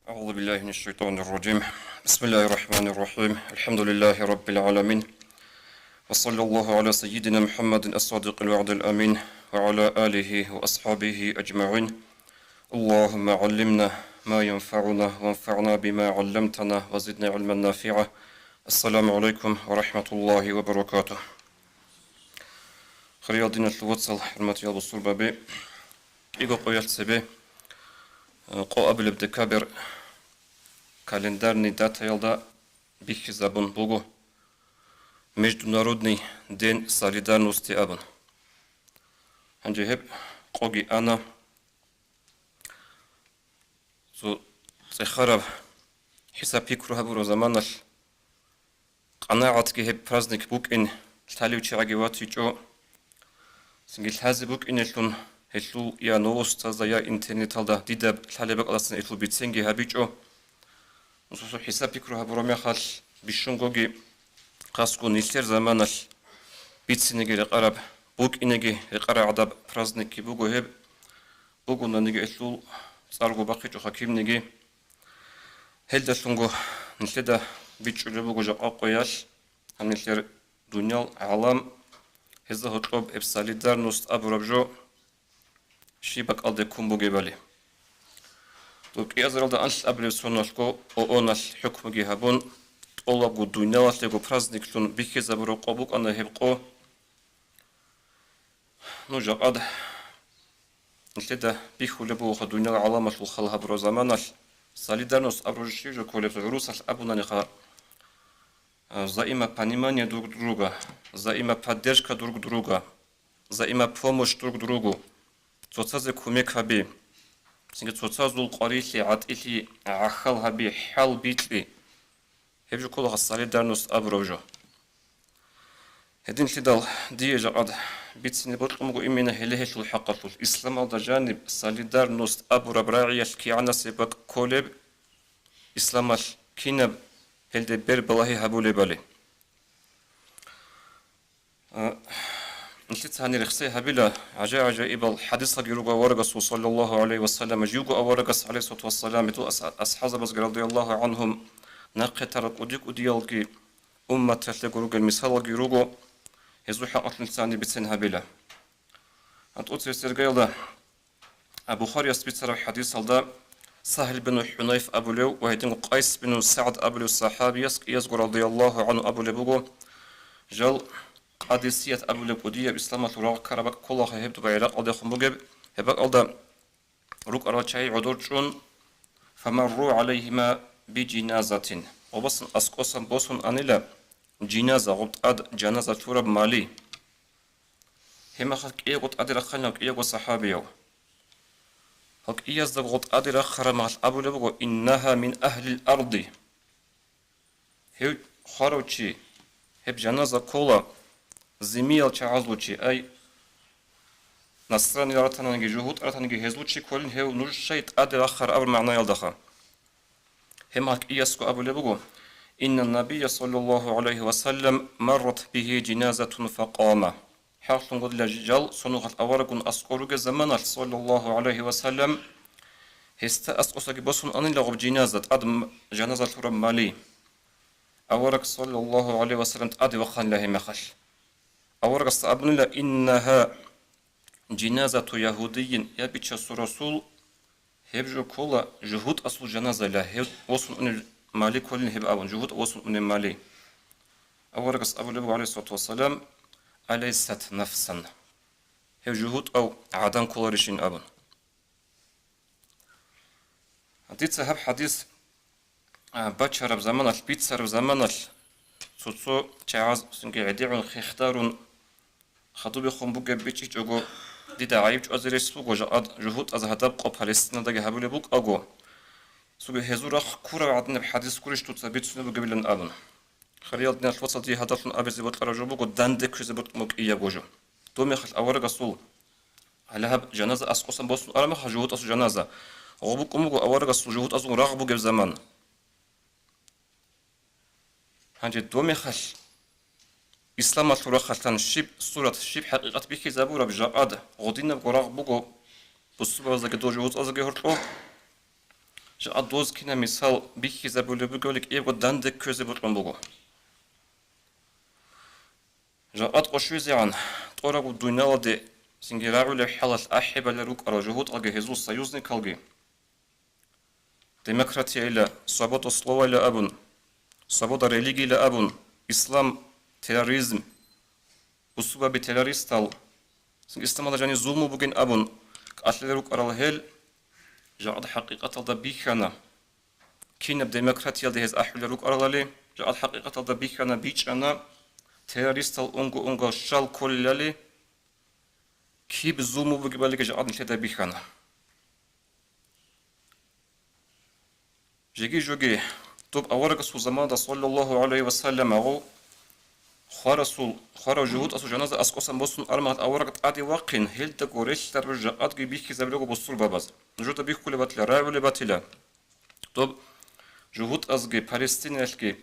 أعوذ بالله من الشيطان الرجيم. بسم الله الرحمن الرحيم. الحمد لله رب العالمين، وصلى الله على سيدنا محمد الصادق الوعد الأمين وعلى آله وأصحابه أجمعين. اللهم علمنا ما ينفعنا وانفعنا بما علمتنا وزدنا علما نافعا. السلام عليكم ورحمة الله وبركاته. خريادين الواتسال حرمة يا بصور بابي إيغو قويل سبي قو أبل بدكابر календарный дата елда бих забун бугу Международный день солидарности абун. Анжехеп коги ана зу цехарав хисап фикру хабуру заманал канаат гехеп праздник бук ин таливчаги ватичо сингил хази бук инелун хеллу я новоста зая интернет алда дидаб талебек аласын элу битсенги хабичо وصوصو حسابي كروها برومي خال بيشونغوغي قاسكو نيلتر زمانال بيتسينيغي رقرب بوك إنيغي رقرا عدب برازنيكي بوغو هيب بوغو نانيغي إتلو صارغو باقي جو حكيم هلدا شونغو نيلتدا بيتشولي بوغو جاقا قويال هم نيلتر دنيال عالم هزا هطلوب إب солидарност أبرابجو شيبك ألدي كومبوغي بالي دوك يازرالدا анш аблевсоналко оонал хукмги хабун олагу дуйналатлего праздниклун бихе забуро qobuk ана хебqo ну жaqad нледа бихулебу хадуйнал аламатлу халха бро заманал солидарност аброжишижо колеб русал абунаниха взаимопонимание друг друга, взаимоподдержка друг друга, взаимопомощь друг другу. Соцазе кумек хаби Сингет соцазул qarili atili ахал хаби хал битли хебжу колга солидарност абровжо هدين لدال دي جقد بيتسني بطلمو إمينا هلهش الحقل الإسلام على جانب солидарност أبو براعي الكيعنا سبق كولب إسلام الكينب هلدي بير بلاهي هبولي بالي نشيت هاني رخصي هبلا عجائب الحديث غيروغا ورغس صلى الله عليه وسلم جيوغا ورغس عليه الصلاة والسلام تو أصحاب بس رضي الله عنهم نقتر قديك وديالكي أمة تلقروغا المثال غيروغا هزو حق الثاني بتسن هبلا أنت أتسير قيلا أبو خاري يسبيتر حديث هذا سهل بن حنيف أبو لو وهيدين قيس بن سعد أبو لو الصحابي يذكر رضي الله عنه أبو لبوغو جل قادسية أبو لبودية بإسلام الوراق كربك كلها هبت بعراق أو دخل مجب هبك ألدا روك أراتشاي عدورشون فمروا عليهما بجنازة وبصن أسقوسا بوسن أنيلا جنازة غط أد جنازة تورب مالي هما خلق إيه غط أدي رخلنا وك إيه غط صحابيو خلق إيه زد غط أدي رخر مع أبو لبودو إنها من أهل الأرض هيو خاروشي هب جنازة كولا زميل чаазлучи ай насрани ратананги жухут ратанги хезлучи колин хев нуршайт аде ахар абр ма'на ялдаха хемак ияску абу лебугу инна набiyya sallallahu alayhi wa sallam marrat bihi jinazatun faqama حاصل قد لجال صنوخ الأورق أسقورك زمان صلى الله عليه وسلم هست أسقوسك بسون أن لغب جنازة أدم جنازة رب مالي أورق صلى الله عليه وسلم أدي وخان له مخش أورق أبن الله إنها جنازة يهودي يبيتش رسول هبجو كولا جهود أصل جنازة له وصل أن مالي كلن هب أبن جهود وصل أن مالي أورق أبو الله عليه الصلاة والسلام أليست نفسا هب جهود أو عدم كولارشين أبن حديث هب حديث بشر بزمان البيتسر بزمان سوتسو تعاز سنجي عديعون خيختارون خطوبي خنبوغ بيتشي جوغو ديدا عيبج أزريس بوغو جاءد جهود از هدب قو فلسطين داگه هبولي بوغ أغو سوغي هزورخ كورا عدنا بحديث كوريش توتسا بيتسوني بوغ بيلن أبن خريال دينا الوصل دي هدفن أبزي بطلراجو بوغو داندي كوزي بطموك إيا بوجو دومي خل أورغ سول على هب جنازة أسقوسا بوسن أرمخ جهود أسو جنازة غبوك أموغو أورغ سول جهود أسو رغبو جب زمان هنجي دومي خل إسلام الصورة خلتان شيب صورة شيب حقيقة بيكي زابورة بجاقاد غدينا بقراغ بوغو بصوبة وزاك دوجو وز أزاكي هرطلو جا دوز كنا مثال بيخي زبولي بقولك إيه دندك كوزي بطلن بقو جا قشوزي عن طورق الدنيا دي سنجراعو لحالة أحبة لروك أراجهوت ألغي هزو السيوزني كالغي ديمقراطيا إلى свобода слова إلى أبن свобода религии إلى أبن إسلام терроризм بسبب بتيروريستال استعمال جاني ظلم بوجين أبن أتلروك أرال هيل جاء حقيقة الضبيخنا كين بديمقراطيا دهز أحلروك أرالي جاء حقيقة الضبيخنا بيج أنا terroristال أنغو شال كل للي كي بظلم بوجي بالك جاء نشيد بيخنا جيجي طب أورق الزمان صلى الله عليه وسلم أو خارج جهود أسو جنازة أسقسم بوسن أرمات أورق أدي وقين هل تقولش ترجع أدي بيك زبلغو بوصل بابز جود بيك كل باتلا راعي باتلا طب جهود أزجي فلسطين أشكي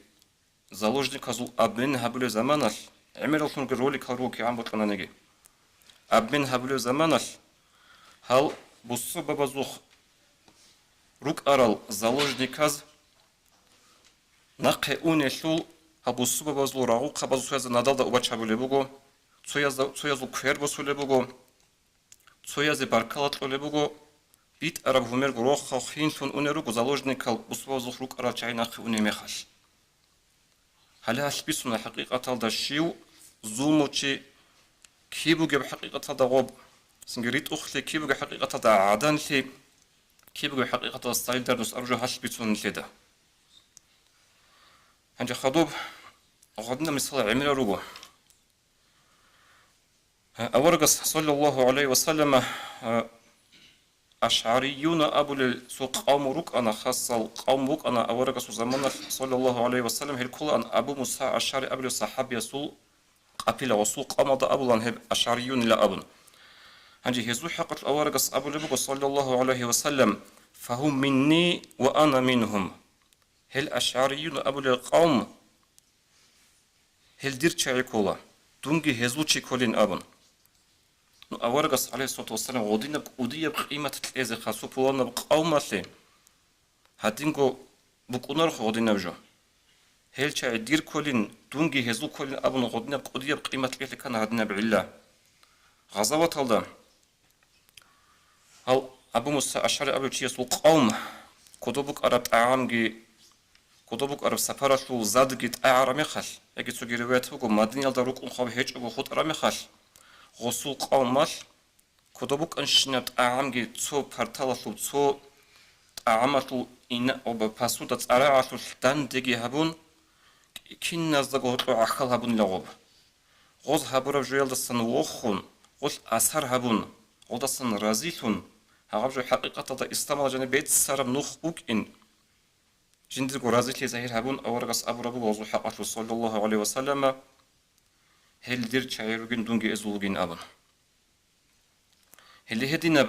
заложник азул أبن هبلو زمانال عمل أصلا جرولي كاروكي عم بطلنا نجي أبن هبلو زمانال هل بوصل بابزوخ روك أرال заложник أز نقه أونيشول هبوسو بابزلو راغو قبازو سويز نادالدا أوباتشابولي بوغو سويزو كوير بوسولي بوغو سويزي باركالات لولي بوغو بيت أراب همير غروخ خاخين تون أونيروغو заложникал بوسو بابزلو روك أرال چاي نقه أوني ميخاش هل هاشبيسونا حقيقة الدا شيو ظلموچي كيبوغي بحقيقة الدا غوب سنجريت أخلي كيبوغي حقيقة الدا عدان لي كيبوغي حقيقة الدا ستايل داردوس أرجو هاشبيسون لدا هنجي خضوب غدنا مثال عمل روغو أورغس صلى الله عليه وسلم أشعريون أبو لسوق قوم روك أنا خاصة قوم روك أنا أورغس زمان صلى الله عليه وسلم هالكل أن أبو موسى أشعري أبو الصحابة يسول قبيلة وسوق قوم ضا أبو لان هب أشعريون لا أبن هنجي هزو حقت أورغس أبو لبوغ صلى الله عليه وسلم فهم مني وأنا منهم هل أشعريون أبو القوم هل دير چاي كولا دونجي هزو چي كولين أبن نو أورغس عليه الصلاة والسلام غودينا بقودية بقيمة تلقيزي خاصو بولانا بقوم مالي هاتينكو بقونار غودينا بجو هل چاي دير كولين دونجي هزو كولين أبن غودينا بقودية بقيمة تلقيزي كان هادنا بعلا غزاوة هالدا هل أبو موسى أشعري أبو چيسو قوم كدوبك أراب أعامجي كدوبك أراب سفارشو زادجيت أعرامي خال يجي تسوغي روايات هوكو مدينة الدروك أنخاب هيج أبو خود أرامي خال غسول قومال كدوبك أنشنات أعامجي تسو بارتالاسو تسو أعاماتو إنا أو بپاسو تتعرعاتو دان ديجي هبون كين نازدقو هتلو عخال هبون لغوب غوز هبورا جويل دستان وخون غوز أسهر هبون غوز دستان رازيتون هغاب جو حقيقة دا استعمال جاني بيت سارم نوخ اوك إن جندرقو رازيتي زهير هبون أورغس أبو ربو غوزو حقاتو صلى الله عليه وسلم هل دير چايروغين دونجي ازولغين أبن هل هدينا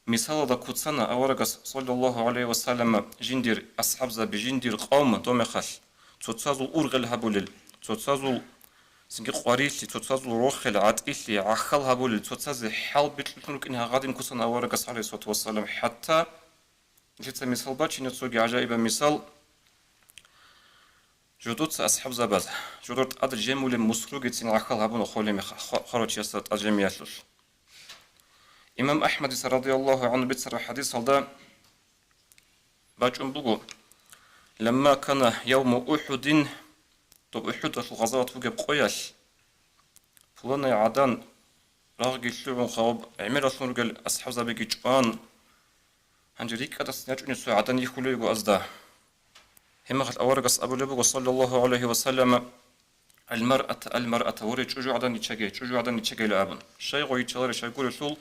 مثال دا كوتسانا أورغس صلى الله عليه وسلم جندر أصحاب زبي جندر قوم دومخال تتسازو أورغل هبولل تتسازو سنجي قواريتلي تتسازو روخل عاتئتلي عخال هبولل تتسازي حال بيتلتنوك إنها غادين كوتسانا أورغس عليه الصلاة والسلام حتى جيتا مثال باتشي نتسوغي عجائب مثال جدود أصحاب زباز جدود أدر جمول مسروق تين عخال هبون خولي خرج يسات أجمياتل إمام أحمد رضي الله عنه بيتسر حديث هذا باجون بقو لما كان يوم أحد طب أحد الغزوات فوق بقوياش فلان عدن راغي شلون خواب عمل أصلا رجال أصحاب زباجي جوان هنجريك هذا سنجون يسوع عدن يخلو يقو أزدا هم خل أورغس أبو لبوغ صلى الله عليه وسلم المرأة ورج جوجو عدن يتشجع لأبن شيء غوي تشلر شيء يقول شول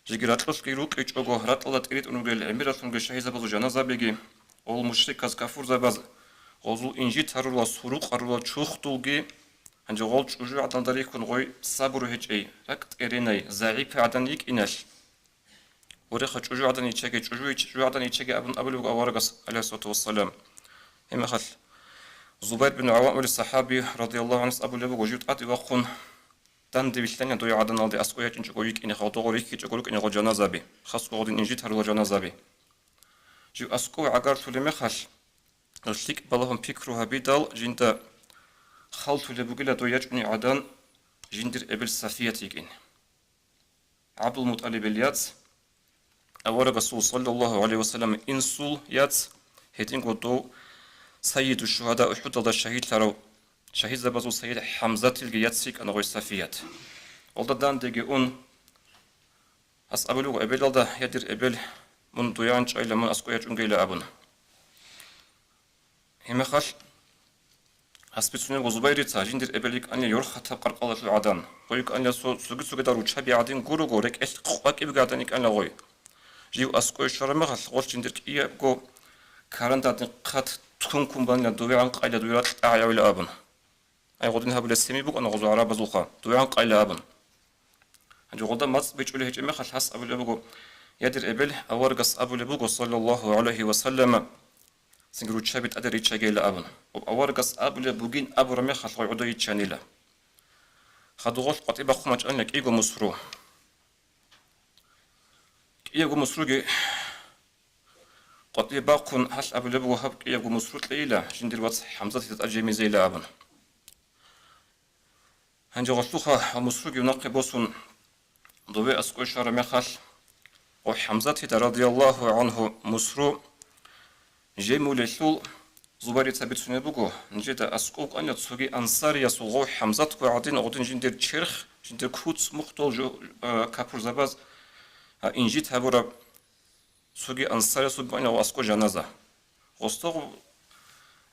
جيرات لوس كيروك يجوغو هرات الله تريد أنو قال عميرة ثم شهيزة بزو جنازة بيجي أول مشرك از كافور زباز غزو إنجي تهرلا سروق أرلا تشوخ تولجي هنجي غول جوجو عدن داري كون غوي صبر هيج أي ركت إريناي زعيب عدن يك إناش وريخ جوجو عدن يتشجع جوجو عدن يتشجع أبو لبوغ أورغس عليه الصلاة والسلام هم خل زبير بن عوام الصحابي رضي الله عنه أبو لبوغ وجود أتي وخون دان دبيشتن دوي عدن aldı asqoya kinçi qoyuk ini xalto qoyuk kiçi qoyuk ini janaza bi xas qoğdin inji tarla janaza bi جي أسكو عقارتو لمخال الشيك بالهم بيكروها بيدال جندا خالتو لبقلا دو يجعني عدان جندر إبل صفيتيكين عبد المطلب اليات أورا رسول صلى الله عليه وسلم إنسول يات هيتين قدو سيد الشهداء أحد الله الشهيد لارو شهيد زبازو سيد حمزة تلقيات سيك أنا غوي صفيات ولدان ديجي أس أبلو إبل دا يدير إبل من دويانج إلى من أسكو يجون إلى أبن هم خال أسبتسوني وزبيري تاجين دير إبليك أن يرخى تبقر قلة العدن ويك أن سوق دارو تشابي عدين غورو غورك إيش قواك إبقادنك أن لغوي جيو أسكو شرم خال غول جندر كإيه بقو كارندا قات تكون كومبان لدويان قايلة دويرات أعيا إلى أبن أي غودين هابو لسيمي بوك أنا غزو عرب زوخا دويان قايلة أبن جو غدا ماس بيجولي هيك مخال حس أبو لبقو يدير إبل أورقص أبو لبقو صلى الله عليه وسلم سنجرو تشابت أدري تشاجيل أبن وأورقص أبو لبقين أبو رمي خلق عدو يتشانيلا خدوغل قطيبا خمج أنك إيغو مسرو إيغو مسروجي قطيبا قن هش أبو لبقو هب إيغو مسرو ليلا جندير واتس حمزة تتأجيمي زيلا أبن هنجو غسلوخا مسروجي ونقي بوسون ضوي أسكو شار مخال وحمزة رضي الله عنه مسرو جيمو لشول زباري تابت سنبوغو نجد أسكوك أن يتسوغي أنصار يسوغو حمزة وعدين أغدين جندر تشيرخ جندر كوت مختول جو كابور زباز إنجيت هابورا سوغي أنصار يسوغو أن أسكو جنازة غستوغ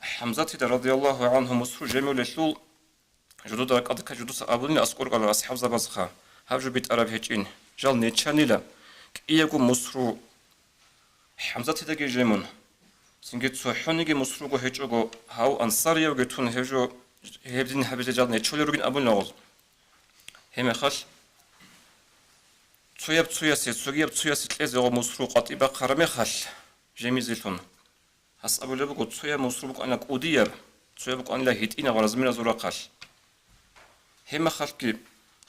حمزة رضي الله عنه مسرو جيمو لشول جدود ركادك جدود أبولين أسكور على أصحاب زبازخا هاجو بيت عرب هيجين جال نيتشانيلا كإيغو مسرو حمزة تدقي جيمون سنجد سوحونيجي مسروقو هيجوغو هاو أنصاريو جتون هيجو هيبدين حبيزي جال نيتشولي روغين أبول نغوز هيمي خاش تسويب تسوياسي تلزيغو مسروق قطيبا قرمي خاش جيمي زيتون هاس أبو لبقو تسويب مسروق أنك أوديب تسويبقو أن لا هيتين غرزمين زورا قاش هيمي خاش كي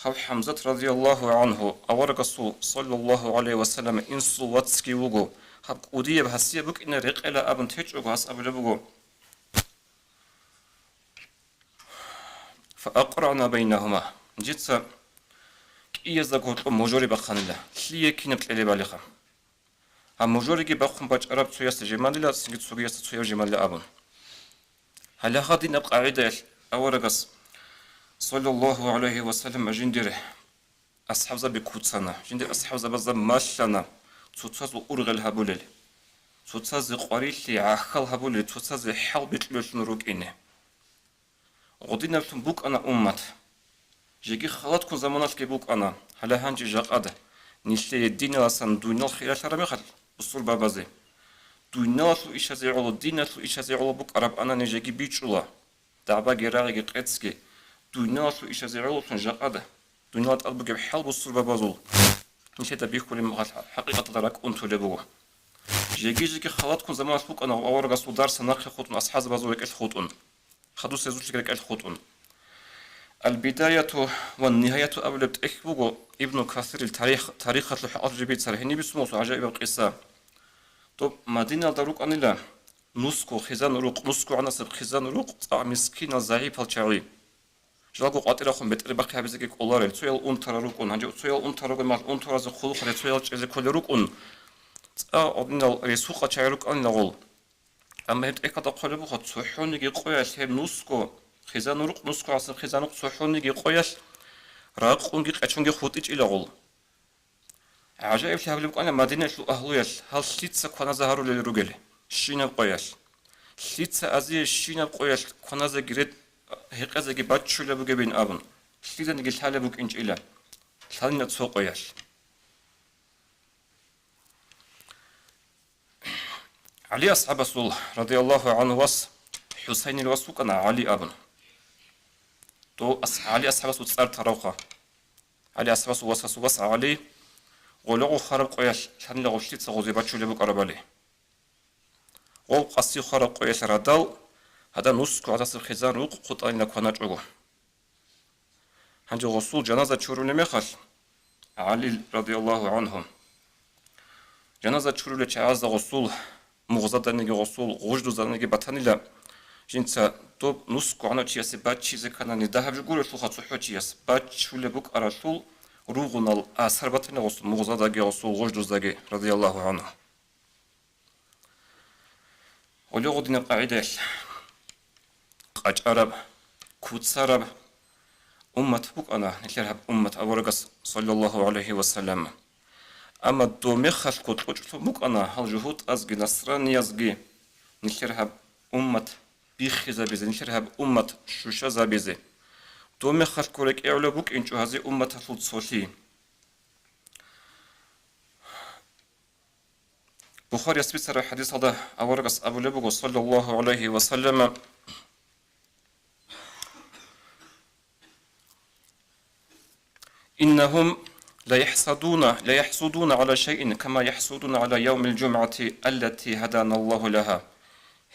هاو حمزة رضي الله عنه أورقصو صلى الله عليه وسلم إنسو واتسكي وغو هاب قودية بحسية بك إن ريق إلى أبن تيجوغو هاس أبو لبغو فأقرعنا بينهما جيتسا كإيا زاقوت موجوري بخان الله ليه كينا بتلالي باليخا هم موجوري كي بخون باج عرب تسوياس جمال الله سنجد سوغياس تسويا جمال الله أبن هلا غادي نبقى عيدة أورقص صلى الله عليه وسلم جندره أصحاب زبي كوتسانا جندر أصحاب زبي ماشانا توتساز أورغل هابولل توتساز قريلي عخل هابولل توتساز حال بيتلوش نروك إنه غدينا لتم بوك أنا أمت جيجي خلات كون زمانات كي بوك أنا هلا هنجي جاق نيشلي الدين لسان دوينال خيال شرمي خل بصول بابازي دوينال لو إيش هزي علو دينال لو إيش هزي علو بوك عرب أنا نجيجي بيتشولا دعبا جراغي قيتسكي دوينال لو إيش هزي علو تنجاق دوينال ألبو جب حال بصول بابازول نشيت بيخولي مغال حقيقة دراك أنتو لبوه جيجي خلات كون زمان فوق أنا أورغا صدار سناقي خوتون أصحاب بازولك الخوتون خدو سيزوش لك الخوتون البداية والنهاية أولد إخبوغو ابن كثير التاريخ تاريخ الحقات جبيت سرهني بسموس عجائب القصة طب مدينة دروك أنيلا نسكو خزان روق نسكو عناصب خزان روق مسكين ضعيف الشعري جاكو قاتل خون بيت رباقي هبزيك أولار تسويل أنتر روكون هنجو تسويل أنتر روكون مال أنتر از خلق تسويل جز كل روكون أدنى رسوق تشارك أن نقول أما هاد إكاد قلبو خد سحون يجي قياس هم نسكو خزان روق نسكو عصب خزان روق سحون يجي قياس راق أنجي قشون يجي خوتيج إلى قول عجائب في هبلبك أنا مدينة الأهلية هل سيتس كنا زهروا للرجال شينا قياس سيتس أزي شينا قياس كنا زجرت هيك أزاي باتشو لبوك بين أبن سيدا نجي الحالة بوك إنج إلا الحالة نتسوق ياش علي أصحاب رسول رضي الله عنه وص حسين الوسوق أنا علي أبن تو علي أصحاب رسول صار تروخا علي أصحاب رسول وص علي غلقوا خرب قياش كان لغو شتيت سغوزي باتشو لبوك أربالي غل قصي خرب قياش ردال هذا نسكو عدس الخزان روق قطعين لكوانات عقو هنجو غسول جنازة شورو مخال علي رضي الله عنهم جنازة شورو لچعاز غسول مغزدانيگی غسول غوجدوزانيگی باتانیلا جنسا توب نسکو آنها چیاسی باد چیزی کنانی ده هفته گوره شل خاطر حجیاس باد شوله بک آرشول روغنال آثار باتنی غسول مغزداگی غسول غوجدوزاگی رضی الله عنه ولو غدنا قاعدة قاج عرب كوت عرب أمة بك أنا نكرها أمة أبو رقص صلى الله عليه وسلم أما دومي خلقت وجهت بك أنا هل جهود أزجي نصراني أزجي نكرها أمة بيخزا بيزي نكرها أمة شوشا بيزي دومي خلق لك إعلى بك إنشو هذه أمة فلت صوتي بخاري يسبيت حديث هذا أبو رقص أبو لبق صلى الله عليه وسلم إنهم لا يحسدون على شيء كما يحسدون على يوم الجمعة التي هدانا الله لها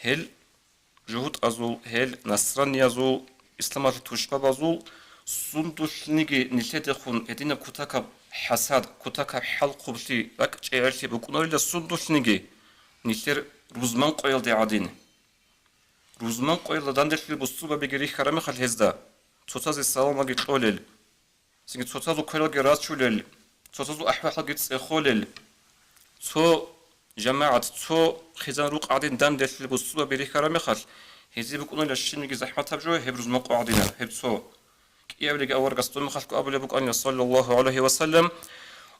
هل جهود أزول هل نصراني أزول إسلام تشباب أزول سندوش نيجي نتدخل إدينا كتاك حساد كتاك حلق بتي لك تعرفي بكونوا إلا سندوش نيجي نتر روزمان قيل دي عادين روزمان قيل داندش في بصوبة بيجري خرامي خل هزدا توتاز السلام أجي قولل سنجي توتازو كيل جراس شولل توتازو أحوال جت خولل تو جماعة تو خزان روق قاعدين داندش في بصوبة بيجري خرامي خل هزي بكونوا إلا الشين نيجي زحمة تبجوا هب روزمان قاعدين هب تو يبلغ أول قصدهم خلق أبو لبك أن صلى الله عليه وسلم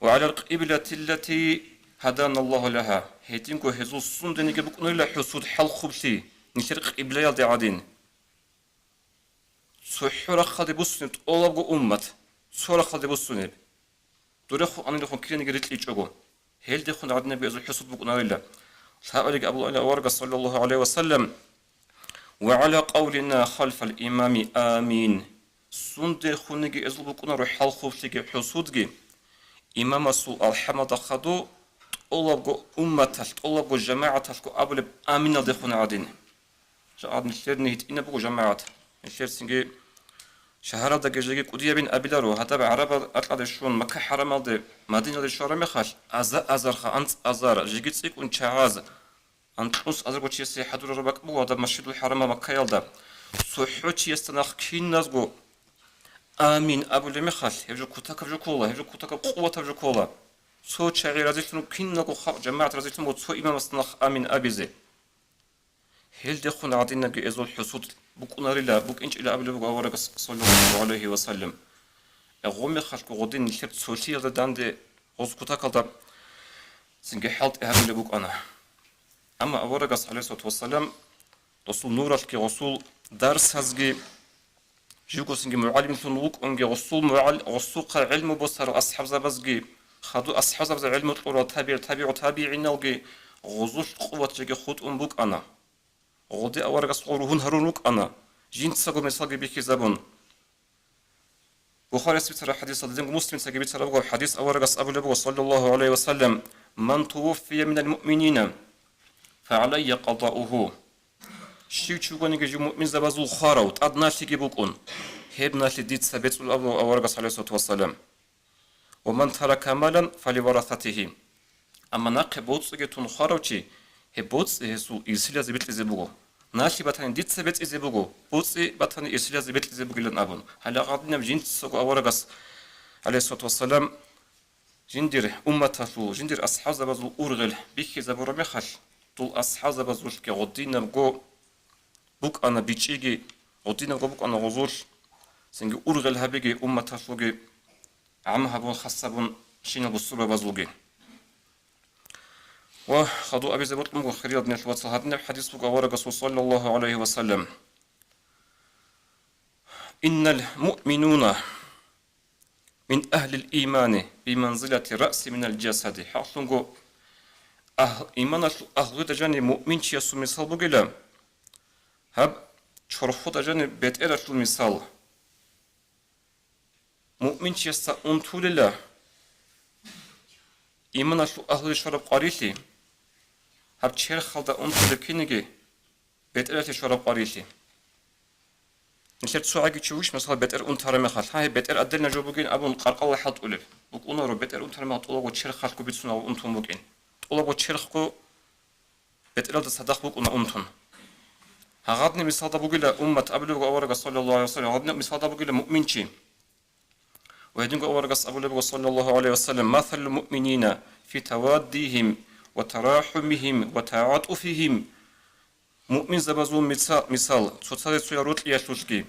وعلى القبلة التي هدانا الله لها هيتينكو هزو السندني بكون إلا حسود حل خبتي نشرق قبلة يلدي عادين سحورة خالي بسنب أولابو أمت سحورة خالي بسنب دوريخو أنا لخون كيريني قريت ليجوغو هيل ديخون عدنا بيزو حسود بكون إلا سأبلغ أبو أورغ صلى الله عليه وسلم وعلى قولنا خلف الإمام آمين سند خونگی ازل بکنه رو حال خوبشی حسودگی امام رسول الحمد خدو طلب امتش طلب جماعتش کو ابل امین دخون عادین جاد نشر نهیت اینا بگو جماعت نشر سنگی شهر دا گجگی کودیا بین ابیلارو حتی به عرب اطلعشون مکه حرم الده مدینه الشهر میخواش ازر خا انت ازر جگیت سیک اون چهاز انت اوس ازر گوچی سی حضور رو بک بو دا مسجد الحرم مکه یلدا سوحوچی استناخ کین نزگو آمين أبو المخال هجو كتاك هجو كولا هجو كتاك قوة هجو كولا سو شعير رزيتنو كينكو جماعة رزيتنو سو إمام استنخ آمين أبيزي هل دخون عدينا جئزو الحسود بك أناريلا بك إنش إلى أبو أورك صلى الله عليه وسلم أغومي خالكو غدين نشرت سوشي دان دي غوز كتاك الدا سنجي حالت أهل بك أنا أما أورك عليه الصلاة والسلام رسول نورك رسول درس هزجي جيكو سنجي معلم ثنوك أنجي غصول علم بصر أصحاب زبزجي خدو أصحاب زبز علم طول تابعين نلقي غزوش قوة جيكي خود بوك أنا غدي أورق صوروهن هرونوك أنا جين تساقو مساقي بيكي زبون بخاري سبيتر حديث الدين مسلم ساقي بيتر حديث أورق أبو لبو صلى الله عليه وسلم من توفي من المؤمنين فعلي قضاؤه شيء شو جو مؤمن زبازول خاروت أدنى شيء بكون هبنا شديد ثبت الأبو أورغس عليه الصلاة والسلام ومن ترك مالا فلورثته أما ناقبوت جتون خاروتي هبوت هسو إسلا زبت زبوغو ناشي باتاني ديت ثبت زبوغو بوت باتاني إسلا زبت زبوغو لن أبون هلا قادنا بجين تسوق أورغس عليه الصلاة والسلام جندير أمته جندير أصحاب زبازول أورغل بيكي زبورا مخال طول أصحاب زبازول كغدينا بقو بوك أنا بيتشيجي غدينا بوك أنا غزور سنجي أورغل هبيجي تفوجي عمها بون خصبون شينا بالصورة بزوجي وخدوا أبي زبط أمو خريض نحو صهدنا بحديث بوك أورغ صلى الله عليه وسلم إن المؤمنون من أهل الإيمان بمنزلة رأس من الجسد حاصلوا إيمان أهل دجاني مؤمن شيء مثال بقول هب شرفو دجاني بيت إيرة المثال مؤمن شيء أنتول الله إيمان أهل شرب قريتي هب شير خالد أنتول كينجي بيت إيرة شرب قريتي نشرت سواقي تشويش مثلا بيتر أنتر مخال هاي بيتر أدلنا جو بقين أبون قرقل حط أولب بقونا رو بيتر أنتر ما طلعوا تشرخ خالكو بيتسونا وأنتم بقين طلعوا تشرخكو بتقلد صدق بوك أمتون هغادني مثال بوجيلا أمة أبلغ أورق صلى الله عليه وسلم هغادني مثال بوجيلا مؤمنشي وهدين أورق أبلغ صلى الله عليه وسلم مثل المؤمنين في توادهم وتراحمهم وتعاطفهم مؤمن زبازون مثال تصل سيروت يشوشكي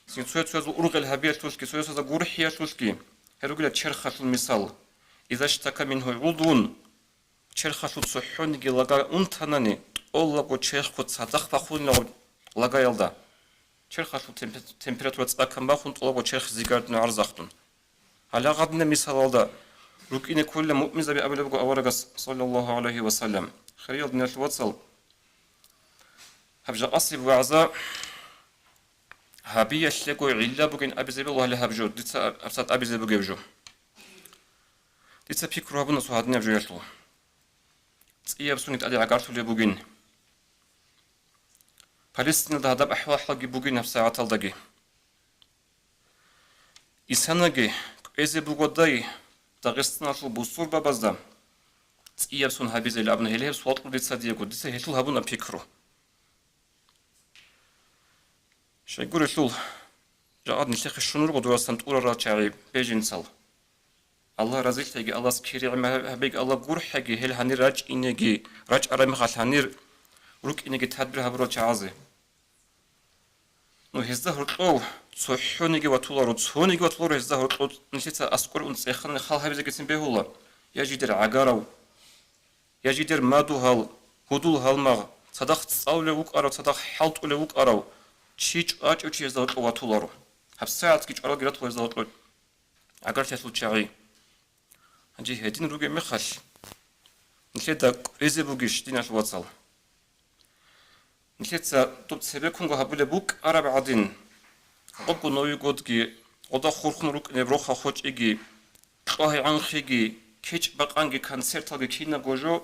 سيروت أورغ الهبية شوشكي سيروت غورح يشوشكي هروجلا تشرخة المثال إذا اشتكى منه عضو تشرخة تصحون جلجا أنتناني الله قد تشرخة صدق بخون لجا يلدا تشرخة تمبراتورة أكم بخون الله قد تشرخ زيجارد نعرزختون على غدنا مثال هذا ركين كل مؤمن زبي أبو لبقى أورجس صلى الله عليه وسلم خريج من الوصل هبجا أصيب وعزاء هبي يشلقوا علا بقين أبي زبي الله لهبجو ديتا أبسط أبي زبي بجو ديتا بيكرو هبنا سوهدنا بجو يشلو تسقيا بسونيت أدي عقارتو لبقين فلسطين ده هدب أحوال حلقي بقين في ساعة الدقي إسانجي إذا بقداي داغستان أصل بوصور بابزدام تسقيا بسون هبي زي لأبنه هليه بسواطل ديتا ديكو ديتا هتل هبنا بيكرو شيقول يشول جاءت نشيخ الشنور ودورسان تقول راجعي بيجين سال الله رزق تيجي الله سكيري عما هبيك الله قور حقي هل هني راج إنجي راج أرامي خاص هنير روك إنجي تدبر هبروج عازي نو هزده رتلو صحونيجي وطولارو تصونيجي وطولارو هزده رتلو نشيتا أسكور ونسيخن خال هبي زكتين بهولا يجي در عقارو يجي در مادو هال هدول هالمغ صدق تصاول وك أرو صدق حلت وك أرو چیچ آج اوچی از داد اواتولارو هب ساعت کیچ آرا گرات از داد اگر تسلو چاقی هنجی هدین روگه میخش نشید ریزه بوگیش دینش واتسال نشید توب سبب کنگو هبله بوک آرا بعدین قبل نوی گودگی oda خورخون روک نبروخا خوچ ایگی قاه عنخیگی کیچ بقانگی کنسرتاگی کینا گوجو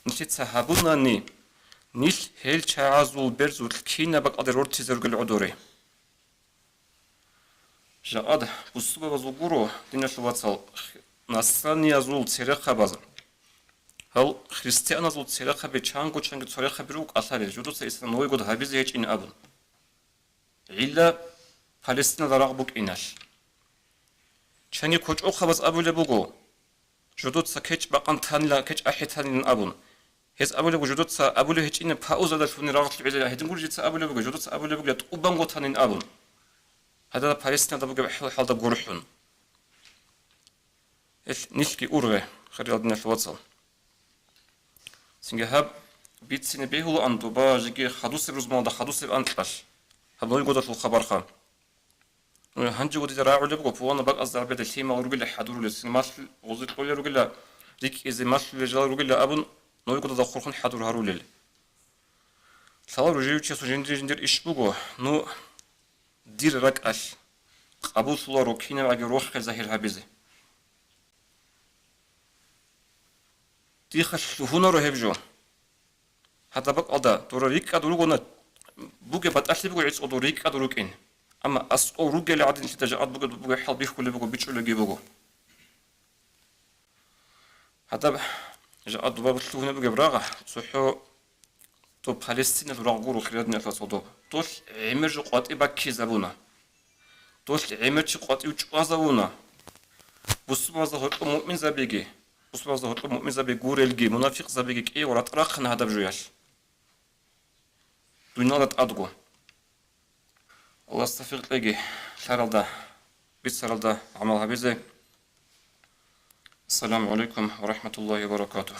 نشید صحابونانی نيل هيل تعازل برزول كينا بق أدر ورتي زرق العدوري جاء بصبة بزوجورو دينا شواتسال نصراني زول تسرقة باز هل خريستيان زول تسرقة بتشانغو تشانغ تسرقة بروك أثاري جودو سيسنا نوي قد هابيز هيج إن أبن علا فلسطين دراغ بوك إناش تشانغ كوش أو خبز أبو لبوغو جودو تسكيش بقان تانلا كيش أحيتان أبن هز أبو لبوغ جودو تسا أبو لبوغ هيج إن باوزا دا شوني راغت العزيزة هيدن قول جيتسا أبو لبوغ جودو تسا أبو لبوغ تقوبانغو تانين أبن هذا فلسطين دا بوغ حال دا قرحون نيشكي أورغي خريج دينا شواتسال سنجهاب بيت سنة بيهولو أندو با جيجي خدوسي بروزمان دا خدوسي بأنتلاش هبنوي قدر في الخبر خان هنجي قدر راعو لبقو بوانا بق أصدع بيت الشيما ورقل حدورو لسن ماشل غزيت قولي رقل ريك إزي ماشل رجال رقل أبن نوي قدر دا خورخون حدور هارو ليل سالار رجيو تشيسو جندر إش بقو نو دير رقاش قبول سولارو كينا باقي روح زهير هابيزي ديخش هنا رو هبجو حتى بق أدا دورا ريك أدروغونا بوجي بتأشلي بوجي عيس أدوريك أدروك إن أما أسقو روجي اللي عادين تتجاعد بوجي حال بيخ كل بوجي بيتشو لجي بوجو حتى جاء دباب تلوهنا بوجي براغة صحو تو فلسطين الراغورو خيرادنا فصدو توش عمرج قاتي باكي زبونا توش عمرج قاتي وجوازونا بوسبا زهر مؤمن زبيجي بوسبا زهر مؤمن زبيجي غورلجي منافق زبيجي كي ورا تراخنا هذا بجوياش دونالد أدغو الله استفيق لقي شارلدا بيت شارلدا عملها بيزي السلام عليكم ورحمة الله وبركاته